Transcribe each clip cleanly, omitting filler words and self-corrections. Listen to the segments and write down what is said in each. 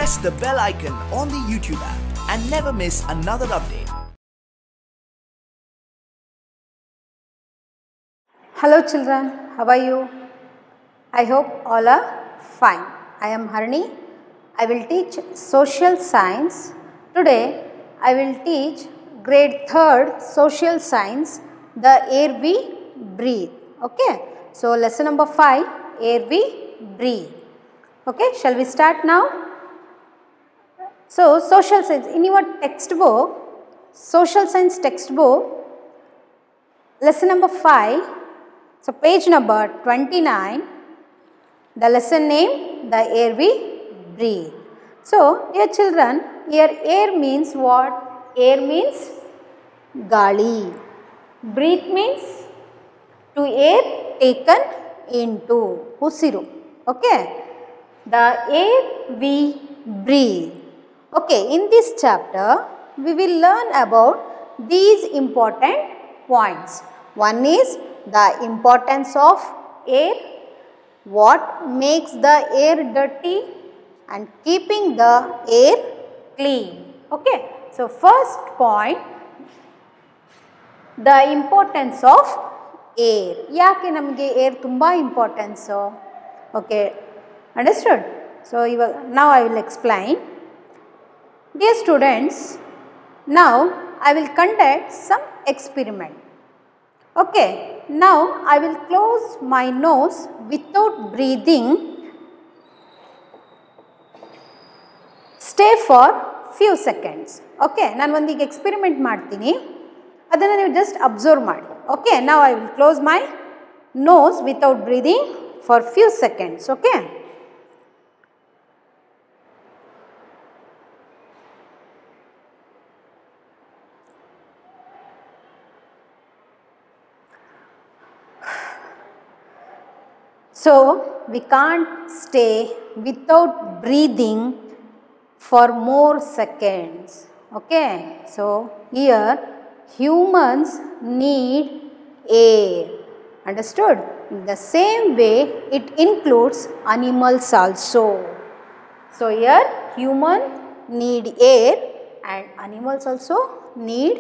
press the bell icon on the YouTube app and never miss another update. Hello children, how are you? I hope all are fine. I am Harni. I will teach social science. Today I will teach grade 3rd social science, the air we breathe. Okay, so lesson number 5, air we breathe. Okay, shall we start now? So social science, in your textbook, social science textbook, lesson number 5, so page number 29, the lesson name, the air we breathe. So dear children, here air means what? Air means gali. Breathe means to air taken into, usiru. Okay, the air we breathe. Okay, in this chapter we will learn about these important points. One is the importance of air, what makes the air dirty, and keeping the air clean. Okay, so first point, the importance of air. Yake namage air tumba importance? Okay, understood? So now I will explain. Dear students, now I will conduct some experiment. Okay, now I will close my nose without breathing. Stay for few seconds. Okay, ನಾನು ಒಂದೀಗ experiment ಮಾಡ್ತೀನಿ, ಅದನ್ನು ನೀವು just observe ಮಾಡಿ. Okay, now I will close my nose without breathing for few seconds. Okay. So we can't stay without breathing for more seconds. Okay, so here humans need air. Understood? In the same way it includes animals also. So here humans need air and animals also need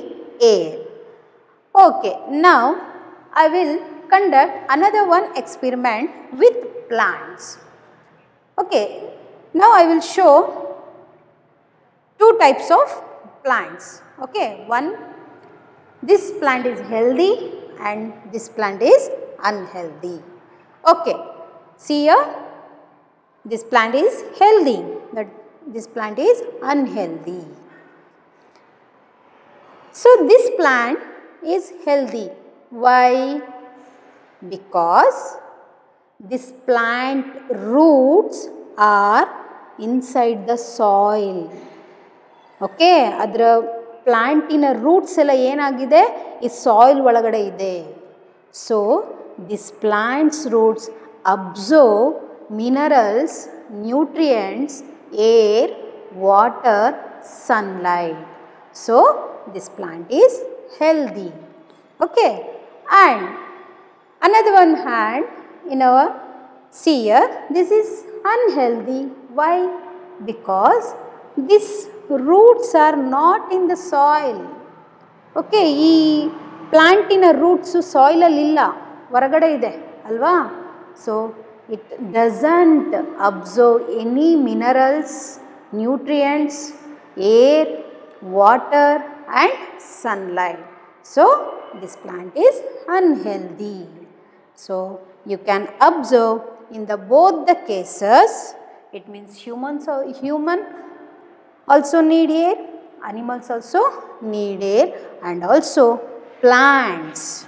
air. Okay, now I will conduct another one experiment with plants. Okay, now I will show two types of plants. Okay, one, this plant is healthy and this plant is unhealthy. Okay, see here, this plant is healthy, but this plant is unhealthy. So this plant is healthy. Why? Because this plant roots are inside the soil. Okay, adra plantina roots ella yenagide is soil ಒಳಗಡೆ ಇದೆ. So this plant's roots absorb minerals, nutrients, air, water, sunlight. So this plant is healthy. Okay, and another one hand in our, see here, this is unhealthy. Why? Because these roots are not in the soil. Okay, ee plantina roots soil alli illa, varagade ide alva. So it doesn't absorb any minerals, nutrients, air, water and sunlight. So this plant is unhealthy. So you can observe in the both the cases, it means human also need air, animals also need air, and also plants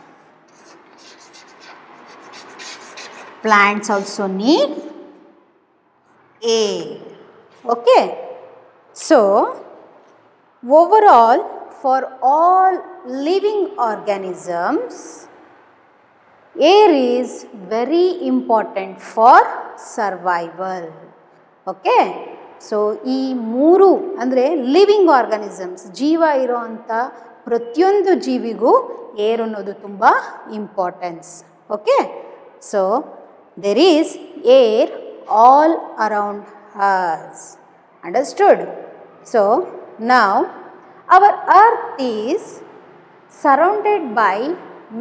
also need air. Okay, so overall for all living organisms, air is very important for survival. Okay, so ಈ ಮೂರು ಅಂದರೆ living organisms, ಜೀವ ಇರೋವಂಥ ಪ್ರತಿಯೊಂದು ಜೀವಿಗೂ air ಅನ್ನೋದು ತುಂಬ importance. Okay, so there is air all around us. Understood? So, now our earth is surrounded by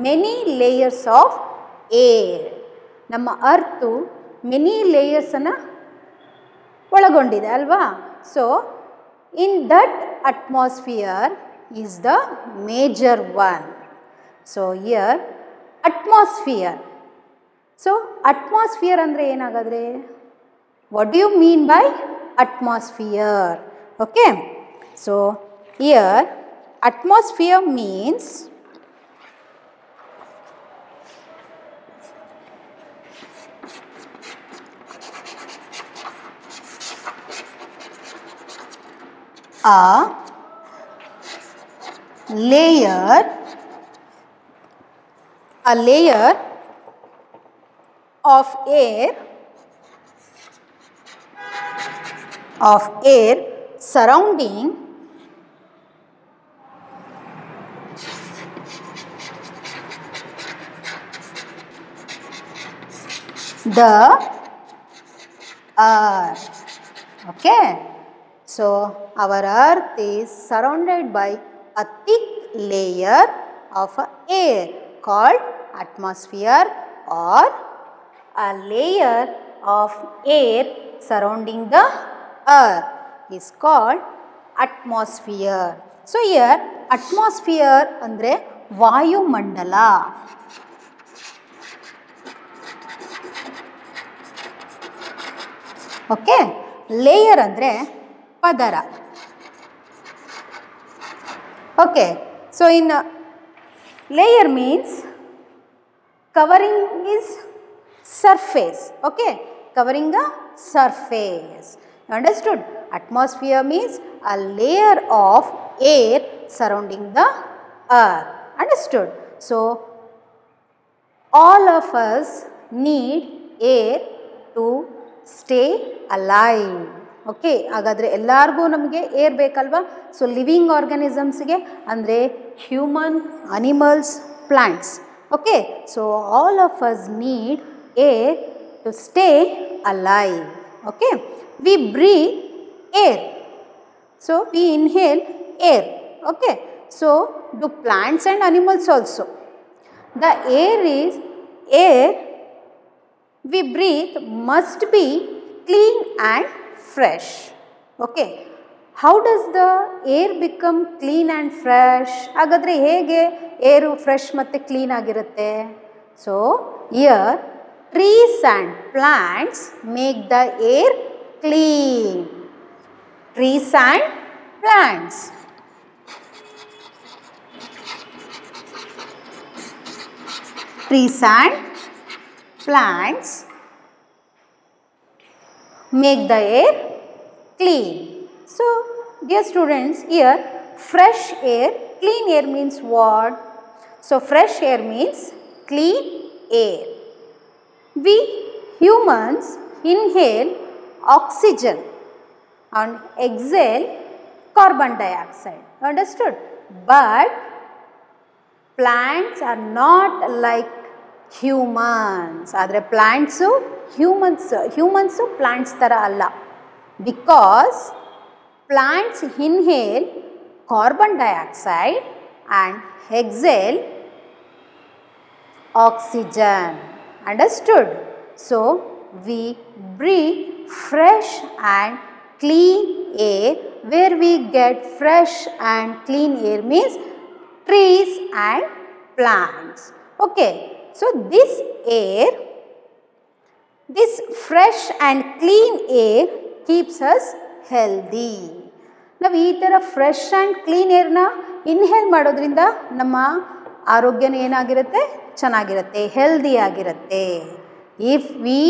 many layers of air. ನಮ್ಮ earth many ಲೇಯರ್ಸನ್ನು ಒಳಗೊಂಡಿದೆ ಅಲ್ವಾ? So in that atmosphere is the major one. So here atmosphere. So atmosphere ಅಂದರೆ ಏನಾಗಾದರೆ, what do you mean by atmosphere? Okay, so here atmosphere means a layer of air surrounding the earth. Okay, so our earth is surrounded by a thick layer of air called atmosphere, or a layer of air surrounding the earth is called atmosphere. So here atmosphere andre vayumandala. Okay, layer andre padara. Okay, so in layer means covering is surface. Okay, covering the surface. Understood? Atmosphere means a layer of air surrounding the earth. Understood? So all of us need air to stay alive. Okay, ಹಾಗಾದರೆ ಎಲ್ಲರಿಗೂ ನಮಗೆ air ಬೇಕಲ್ವಾ? So living ಆರ್ಗ್ಯಾನಿಸಮ್ಸ್ಗೆ ಅಂದರೆ human, animals, plants. Okay, so all of us need air to stay alive. Okay, we breathe air, so we inhale air. Okay, so do plants and animals also. The air we breathe must be clean and fresh. Okay, how does the air become clean and fresh? ಹಾಗಾದರೆ ಹೇಗೆ ಏರು fresh ಮತ್ತು clean ಆಗಿರುತ್ತೆ? So here trees and plants make the air clean. Trees and plants. Trees and plants make the air clean. So dear students, here fresh air, clean air means what? So fresh air means clean air. We humans inhale oxygen and exhale carbon dioxide. Understood? But plants are not like humans. ಆದರೆ plants humans plants ಥರ ಅಲ್ಲ. Because plants inhale carbon dioxide and exhale oxygen. Understood? So we breathe fresh and clean air. Where we get fresh and clean air means trees and plants. Okay, so this air, this fresh and clean air keeps us healthy. ನಾವು ಈ ಥರ fresh and clean ಏರ್ನ inhale ಮಾಡೋದ್ರಿಂದ ನಮ್ಮ ಆರೋಗ್ಯನೂ ಏನಾಗಿರುತ್ತೆ? ಚೆನ್ನಾಗಿರುತ್ತೆ, healthy ಆಗಿರುತ್ತೆ. If we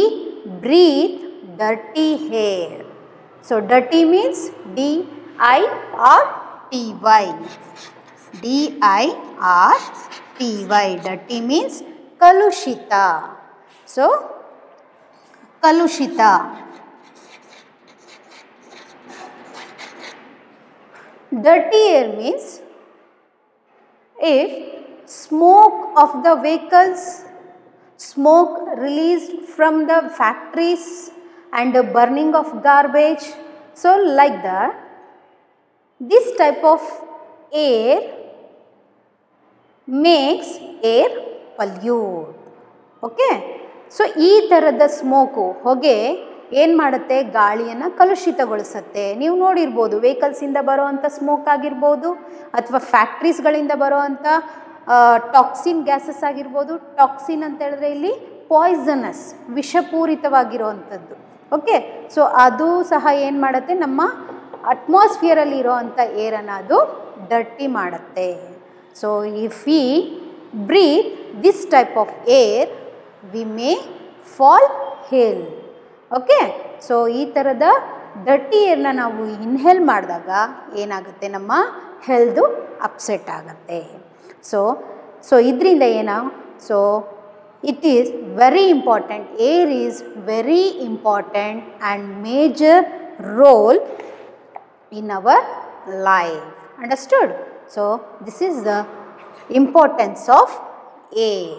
breathe dirty air, so dirty means DIRTY. DIRTY. Dirty means kalushita. So kalushita. Dirty air means if smoke of the vehicles, smoke released from the factories and the burning of garbage So like that, this type of air makes air pollute. Okay. So ಈ ಥರದ smoke ಹೊಗೆ ಏನು ಮಾಡುತ್ತೆ, ಗಾಳಿಯನ್ನು ಕಲುಷಿತಗೊಳಿಸುತ್ತೆ. ನೀವು ನೋಡಿರ್ಬೋದು ವೆಹಿಕಲ್ಸಿಂದ ಬರೋವಂಥ smoke ಆಗಿರ್ಬೋದು, ಅಥವಾ ಫ್ಯಾಕ್ಟ್ರೀಸ್ಗಳಿಂದ ಬರೋವಂಥ ಟಾಕ್ಸಿನ್ ಗ್ಯಾಸಸ್ ಆಗಿರ್ಬೋದು. ಟಾಕ್ಸಿನ್ ಅಂತ ಹೇಳಿದ್ರೆ ಇಲ್ಲಿ ಪಾಯ್ಸನಸ್, ವಿಷಪೂರಿತವಾಗಿರುವಂಥದ್ದು. ಓಕೆ. ಸೊ ಅದು ಸಹ ಏನು ಮಾಡುತ್ತೆ, ನಮ್ಮ ಅಟ್ಮಾಸ್ಫಿಯರಲ್ಲಿ ಇರೋವಂಥ ಏರನ್ನು ಅದು ಡರ್ಟಿ ಮಾಡುತ್ತೆ. So if we breathe this type of air we may fall ill. Okay. So ಈ ಥರದ ಡರ್ಟಿ ಏರ್ನ ನಾವು ಇನ್ಹೇಲ್ ಮಾಡಿದಾಗ ಏನಾಗುತ್ತೆ, ನಮ್ಮ ಹೆಲ್ತು ಅಪ್ಸೆಟ್ ಆಗುತ್ತೆ. ಸೊ ಇದರಿಂದ ಏನೋ, so it is very important. Air is very important and major role in our life. Understood? So this is the importance of air.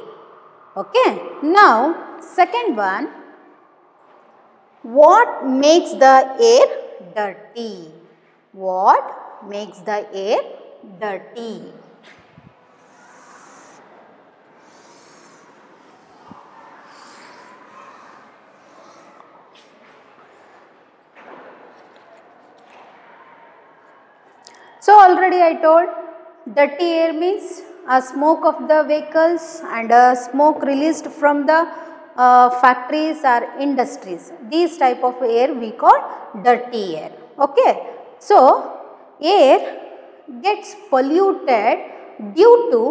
Okay. Now second one, what makes the air dirty? What makes the air dirty? So already I told, dirty air means a smoke of the vehicles and a smoke released from the factories or industries. These type of air we call dirty air. Okay. So air gets polluted due to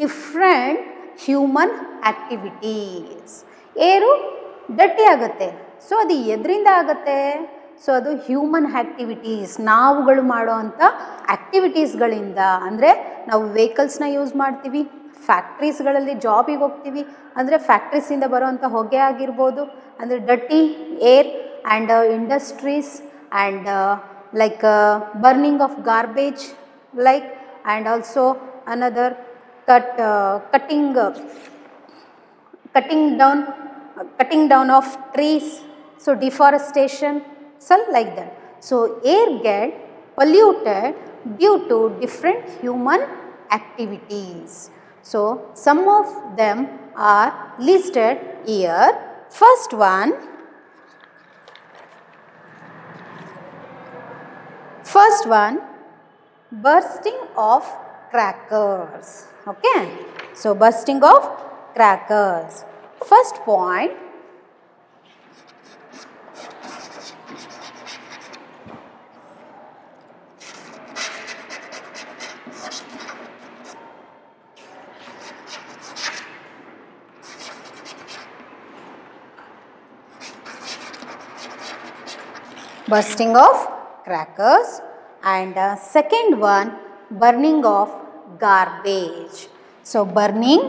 different human activities. Air dirty ಆಗುತ್ತೆ. So ಅದು ಎದರಿಂದ ಆಗುತ್ತೆ? So ಅದು human activities, ನಾವುಗಳು ಮಾಡೋ ಅಂಥ ಆ್ಯಕ್ಟಿವಿಟೀಸ್ಗಳಿಂದ. ಅಂದರೆ ನಾವು ವೆಹಿಕಲ್ಸ್ನ use ಮಾಡ್ತೀವಿ, ಫ್ಯಾಕ್ಟ್ರೀಸ್ಗಳಲ್ಲಿ ಜಾಬಿಗೆ ಹೋಗ್ತೀವಿ, ಅಂದರೆ ಫ್ಯಾಕ್ಟ್ರೀಸಿಂದ ಬರೋವಂಥ ಹೊಗೆ ಆಗಿರ್ಬೋದು, ಅಂದರೆ dirty air and industries and like burning of garbage like, and also another cutting down of trees, so deforestation, so like that. So air get polluted due to different human activities. So some of them are listed here. First one, bursting of crackers. Okay. So bursting of crackers. First point, bursting of crackers, and second one, burning of garbage. So burning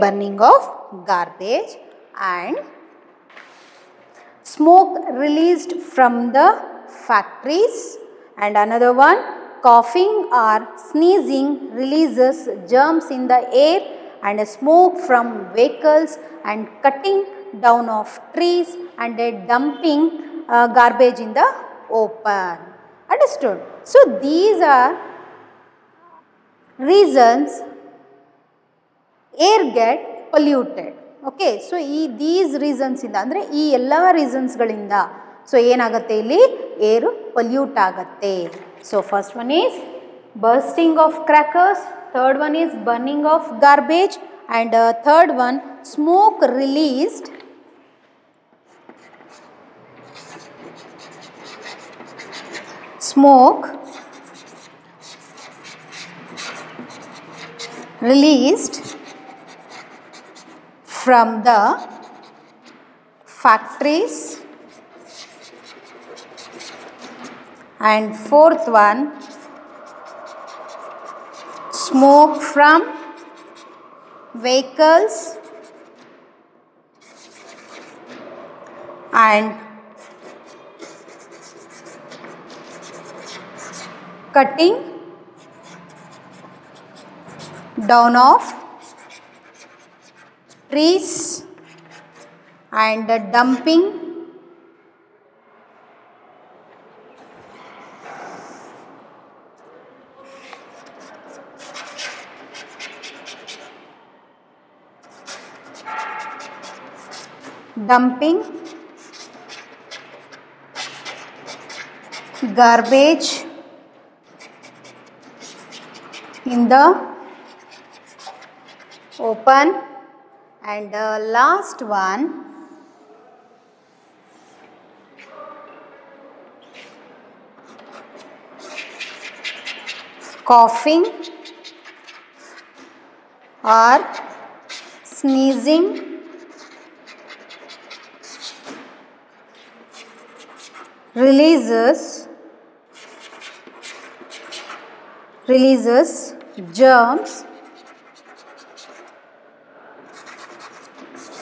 burning of garbage and smoke released from the factories, and another one, coughing or sneezing releases germs in the air, and smoke from vehicles, and cutting down of trees, and dumping garbage in the open. Understood? So these are reasons air get polluted. Okay. So these reasons ಇಂದ, ಅಂದರೆ ಈ ಎಲ್ಲ ರೀಸನ್ಸ್ಗಳಿಂದ so ಏನಾಗುತ್ತೆ, ಇಲ್ಲಿ ಏರು pollute ಆಗುತ್ತೆ. So first one is bursting of crackers, third one is burning of garbage, and third one, smoke released from the factories, and fourth one, smoke from vehicles, and cutting down of trees and dumping garbage in the open, and last one, coughing or sneezing releases germs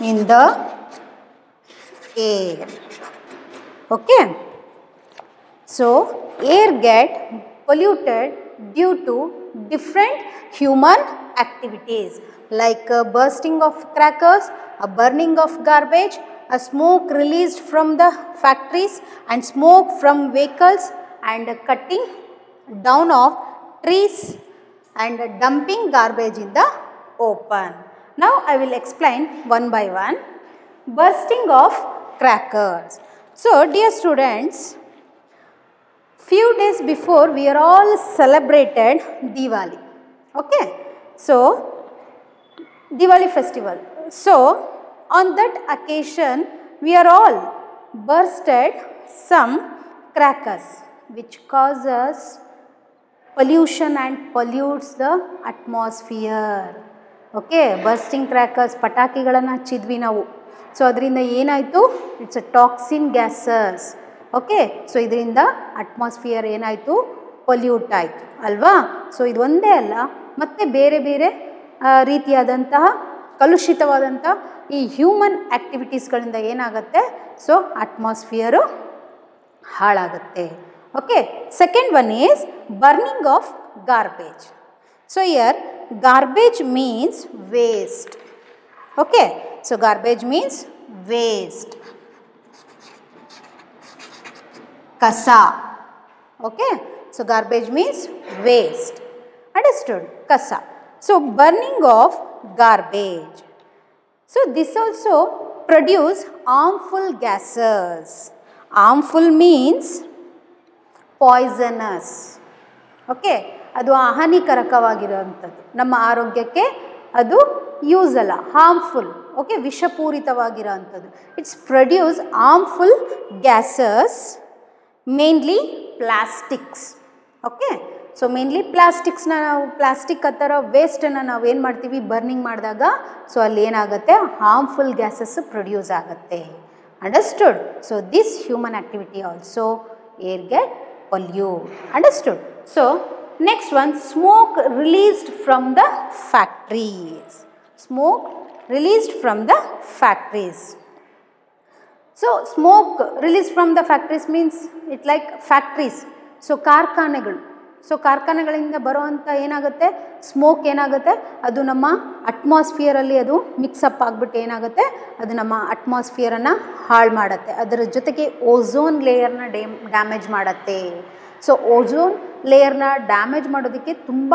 in the air. Okay. So air get polluted due to different human activities like bursting of crackers, a burning of garbage, a smoke released from the factories and smoke from vehicles, and cutting down of trees and dumping garbage in the open. Now I will explain one by one. Bursting of crackers. So dear students, few days before we are all celebrated Diwali. Okay. So Diwali festival. So on that occasion we are all bursted some crackers which causes pollution and pollutes the atmosphere. Okay, bursting crackers, ಪಟಾಕಿಗಳನ್ನು ಹಚ್ಚಿದ್ವಿ ನಾವು. So ಅದರಿಂದ ಏನಾಯಿತು, it's a toxin gases. Okay, so ಇದರಿಂದ atmosphere ಏನಾಯಿತು, pollute ಆಯಿತು ಅಲ್ವಾ. So ಇದು ಒಂದೇ ಅಲ್ಲ, ಮತ್ತು ಬೇರೆ ಬೇರೆ ರೀತಿಯಾದಂತಹ ಕಲುಷಿತವಾದಂಥ ಈ ಹ್ಯೂಮನ್ ಆ್ಯಕ್ಟಿವಿಟೀಸ್ಗಳಿಂದ ಏನಾಗುತ್ತೆ, ಸೊ ಅಟ್ಮಾಸ್ಫಿಯರು ಹಾಳಾಗುತ್ತೆ. Okay, second one is burning of garbage. So here garbage means waste. Okay, so garbage means waste. Kasa. Okay, so garbage means waste. Understood? Kasa. So burning of garbage. So this also produce harmful gases. Harmful means poisonous. Okay, ಅದು ಹಾನಿಕರಕವಾಗಿರುವಂಥದ್ದು, ನಮ್ಮ ಆರೋಗ್ಯಕ್ಕೆ ಅದು use ಅಲ್ಲ, harmful. Okay, ವಿಷಪೂರಿತವಾಗಿರೋವಂಥದ್ದು. It's produce harmful gases, mainly plastics. Okay, so mainly ಪ್ಲಾಸ್ಟಿಕ್ಸ್ನ ನಾವು, plastic ಆ ಥರ ವೇಸ್ಟನ್ನು ನಾವು ಏನು ಮಾಡ್ತೀವಿ, ಬರ್ನಿಂಗ್ ಮಾಡಿದಾಗ ಸೊ ಅಲ್ಲಿ ಏನಾಗುತ್ತೆ, ಹಾರ್ಮ್ಫುಲ್ ಗ್ಯಾಸಸ್ ಪ್ರೊಡ್ಯೂಸ್ ಆಗುತ್ತೆ. Understood? So this human activity also air get pollute. Understood? So next one, smoke released from the factories. Smoke released from the factories. So smoke released from the factories means it like factories. So ಕಾರ್ಖಾನೆಗಳು. So ಕಾರ್ಖಾನೆಗಳಿಂದ ಬರುವಂಥ ಏನಾಗುತ್ತೆ, smoke ಏನಾಗುತ್ತೆ, ಅದು ನಮ್ಮ ಅಟ್ಮಾಸ್ಫಿಯರಲ್ಲಿ ಅದು mix-up ಆಗಿಬಿಟ್ಟು ಏನಾಗುತ್ತೆ, ಅದು ನಮ್ಮ ಅಟ್ಮಾಸ್ಫಿಯರನ್ನು ಹಾಳು ಮಾಡುತ್ತೆ. ಅದರ ಜೊತೆಗೆ ಓಝೋನ್ ಲೇಯರ್ನ ಡ್ಯಾಮೇಜ್ ಮಾಡುತ್ತೆ. ಸೊ ಓಝೋನ್ ಲೇಯರ್ನ ಡ್ಯಾಮೇಜ್ ಮಾಡೋದಕ್ಕೆ ತುಂಬ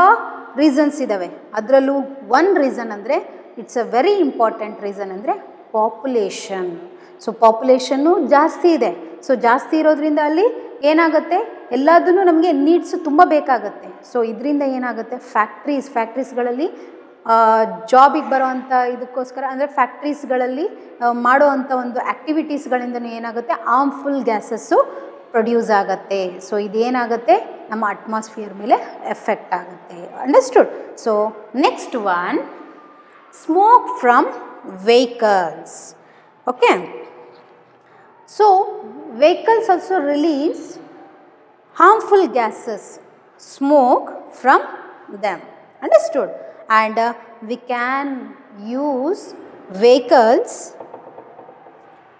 ರೀಸನ್ಸ್ ಇದ್ದಾವೆ. ಅದರಲ್ಲೂ ಒನ್ ರೀಸನ್ ಅಂದರೆ, it's a very important reason ಅಂದರೆ ಪಾಪ್ಯುಲೇಷನ್. ಸೊ ಪಾಪ್ಯುಲೇಷನ್ನು ಜಾಸ್ತಿ ಇದೆ. ಸೊ ಜಾಸ್ತಿ ಇರೋದ್ರಿಂದ ಅಲ್ಲಿ ಏನಾಗುತ್ತೆ, ಎಲ್ಲದನ್ನು ನಮಗೆ ನೀಡ್ಸ್ ತುಂಬ ಬೇಕಾಗುತ್ತೆ. ಸೊ ಇದರಿಂದ ಏನಾಗುತ್ತೆ, ಫ್ಯಾಕ್ಟ್ರೀಸ್ಗಳಲ್ಲಿ ಜಾಬಿಗೆ ಬರೋವಂಥ ಇದಕ್ಕೋಸ್ಕರ ಅಂದರೆ ಫ್ಯಾಕ್ಟ್ರೀಸ್ಗಳಲ್ಲಿ ಮಾಡೋವಂಥ ಒಂದು ಆ್ಯಕ್ಟಿವಿಟೀಸ್ಗಳಿಂದನೂ ಏನಾಗುತ್ತೆ, ಹಾರ್ಮ್ಫುಲ್ ಗ್ಯಾಸಸ್ಸು ಪ್ರೊಡ್ಯೂಸ್ ಆಗುತ್ತೆ. ಸೊ ಇದೇನಾಗುತ್ತೆ, ನಮ್ಮ ಅಟ್ಮಾಸ್ಫಿಯರ್ ಮೇಲೆ ಎಫೆಕ್ಟ್ ಆಗುತ್ತೆ. Understood? So next one, smoke from vehicles. Okay, so vehicles also release harmful gases, smoke from them. Understood? And we can use vehicles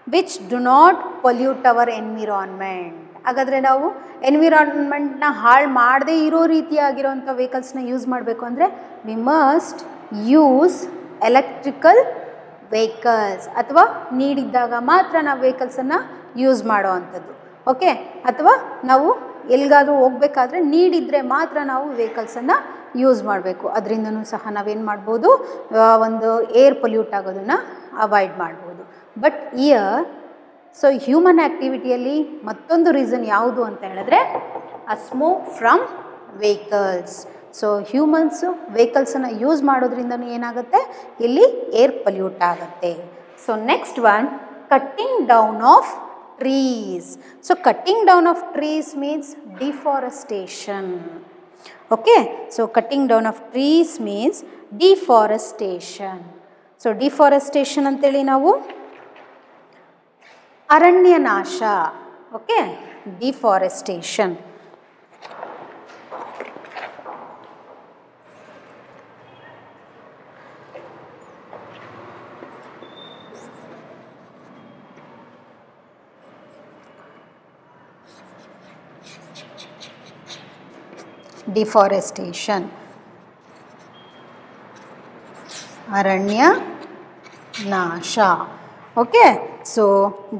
which do not pollute our environment. ಹಾಗಾದರೆ ನಾವು ಎನ್ವಿರಾನ್ಮೆಂಟ್ನ ಹಾಳು ಮಾಡದೇ ಇರೋ ರೀತಿಯಾಗಿರೋಂಥ ವೆಹಿಕಲ್ಸ್ನ use ಮಾಡಬೇಕು ಅಂದರೆ we must use electrical vehicles, ಅಥವಾ ನೀಡಿದ್ದಾಗ ಮಾತ್ರ ನಾವು ವೆಹಿಕಲ್ಸನ್ನು ಯೂಸ್ ಮಾಡೋ ಅಂಥದ್ದು. ಓಕೆ, ಅಥವಾ ನಾವು ಎಲ್ಲಿಗಾದರೂ ಹೋಗಬೇಕಾದ್ರೆ ನೀಡಿದರೆ ಮಾತ್ರ ನಾವು ವೆಹಿಕಲ್ಸನ್ನು ಯೂಸ್ ಮಾಡಬೇಕು. ಅದರಿಂದನೂ ಸಹ ನಾವೇನು ಮಾಡ್ಬೋದು, ಒಂದು ಏರ್ ಪೊಲ್ಯೂಟ್ ಆಗೋದನ್ನು ಅವಾಯ್ಡ್ ಮಾಡ್ಬೋದು. ಬಟ್ ಇಯರ್ ಸೊ ಹ್ಯೂಮನ್ ಆ್ಯಕ್ಟಿವಿಟಿಯಲ್ಲಿ ಮತ್ತೊಂದು ರೀಸನ್ ಯಾವುದು ಅಂತ ಹೇಳಿದ್ರೆ uh smoke from vehicles. So humans ವೆಹಿಕಲ್ಸನ್ನು ಯೂಸ್ ಮಾಡೋದ್ರಿಂದನೂ ಏನಾಗುತ್ತೆ, ಇಲ್ಲಿ ಏರ್ ಪೊಲ್ಯೂಟ್ ಆಗುತ್ತೆ. So next one, cutting down of trees. So cutting down of trees means deforestation. Okay, so cutting down of trees means deforestation. So deforestation anteli ನಾವು ಅರಣ್ಯ ನಾಶ. Okay, deforestation. Deforestation, ಅರಣ್ಯ ನಾಶ. Okay, so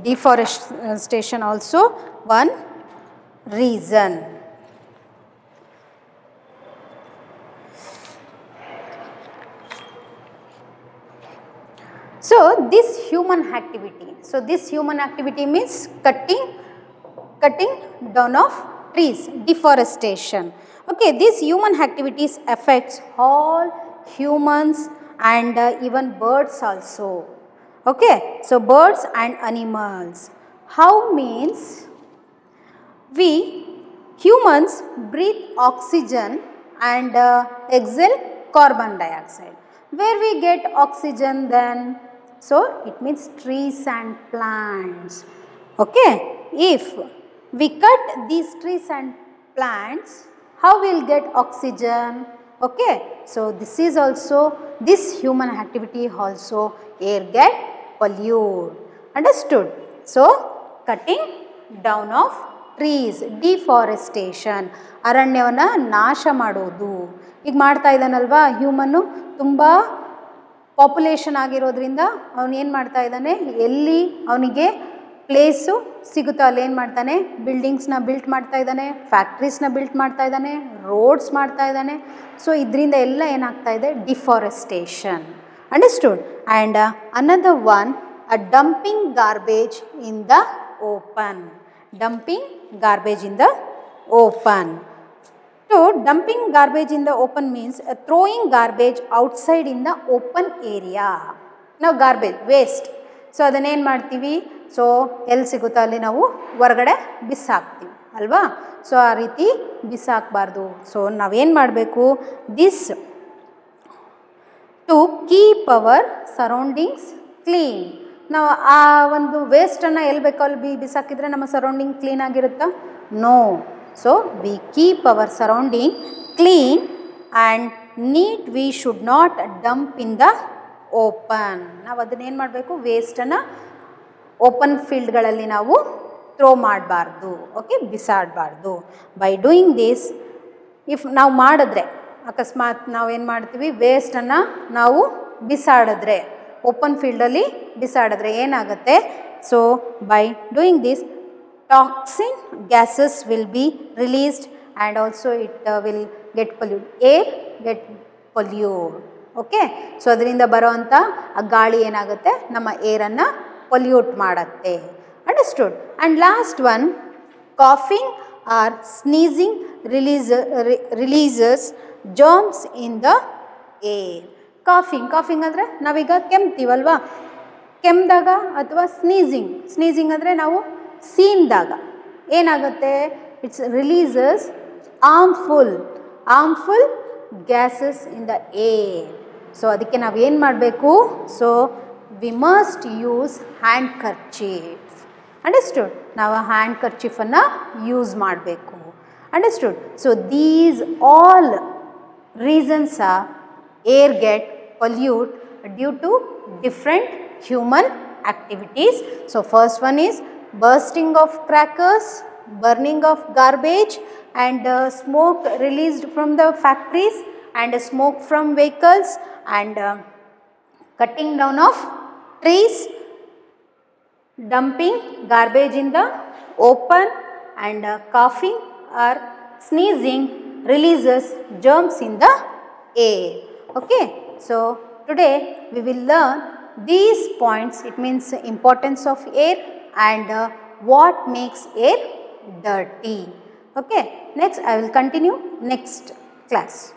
deforestation also one reason. So this human activity means cutting down of trees, deforestation. Okay, these human activities affects all humans and even birds also. Okay, so birds and animals. How means we humans breathe oxygen and exhale carbon dioxide. Where we get oxygen then? So it means trees and plants. Okay, if we cut these trees and plants, how we'll get oxygen? Okay, so this human activity also air get pollute. Understood? So cutting down of trees, deforestation, ಅರಣ್ಯವನ್ನು ನಾಶ ಮಾಡೋದು. ಈಗ ಮಾಡ್ತಾ ಇದ್ದಾನಲ್ವಾ ಹ್ಯೂಮನ್ನು, ತುಂಬ population ಆಗಿರೋದ್ರಿಂದ ಅವನು ಏನು ಮಾಡ್ತಾ ಇದ್ದಾನೆ, ಎಲ್ಲಿ ಅವನಿಗೆ ಪ್ಲೇಸು ಸಿಗುತ್ತೋ ಅಲ್ಲಿ ಏನು ಮಾಡ್ತಾನೆ, ಬಿಲ್ಡಿಂಗ್ಸ್ನ ಬಿಲ್ಟ್ ಮಾಡ್ತಾ ಇದ್ದಾನೆ, ಫ್ಯಾಕ್ಟ್ರೀಸ್ನ ಬಿಲ್ಟ್ ಮಾಡ್ತಾ ಇದ್ದಾನೆ, ರೋಡ್ಸ್ ಮಾಡ್ತಾ ಇದ್ದಾನೆ. ಸೊ ಇದರಿಂದ ಎಲ್ಲ ಏನಾಗ್ತಾ ಇದೆ, deforestation. Understood? And another one, a dumping garbage in the open. Dumping garbage in the open. So dumping garbage in the open means throwing garbage outside in the open area. Now garbage, waste. So ಅದನ್ನೇನು ಮಾಡ್ತೀವಿ, so ಎಲ್ಲಿ ಸಿಗುತ್ತೋ ಅಲ್ಲಿ ನಾವು ಹೊರಗಡೆ ಬಿಸಾಕ್ತೀವಿ ಅಲ್ವಾ. So ಆ ರೀತಿ ಬಿಸಾಕಬಾರ್ದು. ಸೊ ನಾವೇನು ಮಾಡಬೇಕು, this to keep our surroundings clean. ನಾವು ಆ ಒಂದು ವೇಸ್ಟನ್ನು ಎಲ್ಲಿ ಬೇಕೋ ಅಲ್ಲಿ ಬಿಸಾಕಿದರೆ ನಮ್ಮ ಸರೌಂಡಿಂಗ್ ಕ್ಲೀನ್ ಆಗಿರುತ್ತಾ? No. So we keep our surrounding clean and neat. We should not dump in the open. ನಾವು ಅದನ್ನೇನು ಮಾಡಬೇಕು, ವೇಸ್ಟನ್ನು ಓಪನ್ ಫೀಲ್ಡ್ಗಳಲ್ಲಿ ನಾವು ಥ್ರೋ ಮಾಡಬಾರ್ದು. ಓಕೆ, ಬಿಸಾಡಬಾರ್ದು. ಬೈ ಡೂಯಿಂಗ್ ದಿಸ್, ಇಫ್ ನಾವು ಮಾಡಿದ್ರೆ, ಅಕಸ್ಮಾತ್ ನಾವೇನು ಮಾಡ್ತೀವಿ, ವೇಸ್ಟನ್ನು ನಾವು ಬಿಸಾಡಿದ್ರೆ, ಓಪನ್ ಫೀಲ್ಡಲ್ಲಿ ಬಿಸಾಡಿದ್ರೆ ಏನಾಗುತ್ತೆ, so by doing this toxin gases will be released and also it will get pollute. Air get pollute. Okay, so ಅದರಿಂದ ಬರುವಂಥ ಆ ಗಾಳಿ ಏನಾಗುತ್ತೆ, ನಮ್ಮ ಏರನ್ನು ಪೊಲ್ಯೂಟ್ ಮಾಡುತ್ತೆ. Understood? And last one, coughing or sneezing releases germs in the air. Coughing ಅಂದರೆ ನಾವೀಗ ಕೆಮ್ತೀವಲ್ವಾ, ಕೆಮ್ಮಿದಾಗ ಅಥವಾ ಸ್ನೀಸಿಂಗ್ ಅಂದರೆ ನಾವು ಸೀನ್ದಾಗ ಏನಾಗುತ್ತೆ, it's releases harmful gases in the air. So ಅದಕ್ಕೆ ನಾವು ಏನು ಮಾಡಬೇಕು, so we must use hand kerchief. Understood? ನಾವು ಹ್ಯಾಂಡ್ ಕರ್ಚೀಫನ್ನು ಯೂಸ್ ಮಾಡಬೇಕು. Understood? So these all reasons R air get pollute due to different human activities. So first one is bursting of crackers, burning of garbage and smoke released from the factories and smoke from vehicles and cutting down of trees, dumping garbage in the open and coughing or sneezing releases germs in the air. Okay. So, today we will learn these points, it means importance of air and what makes air dirty. Okay. Next I will continue next class.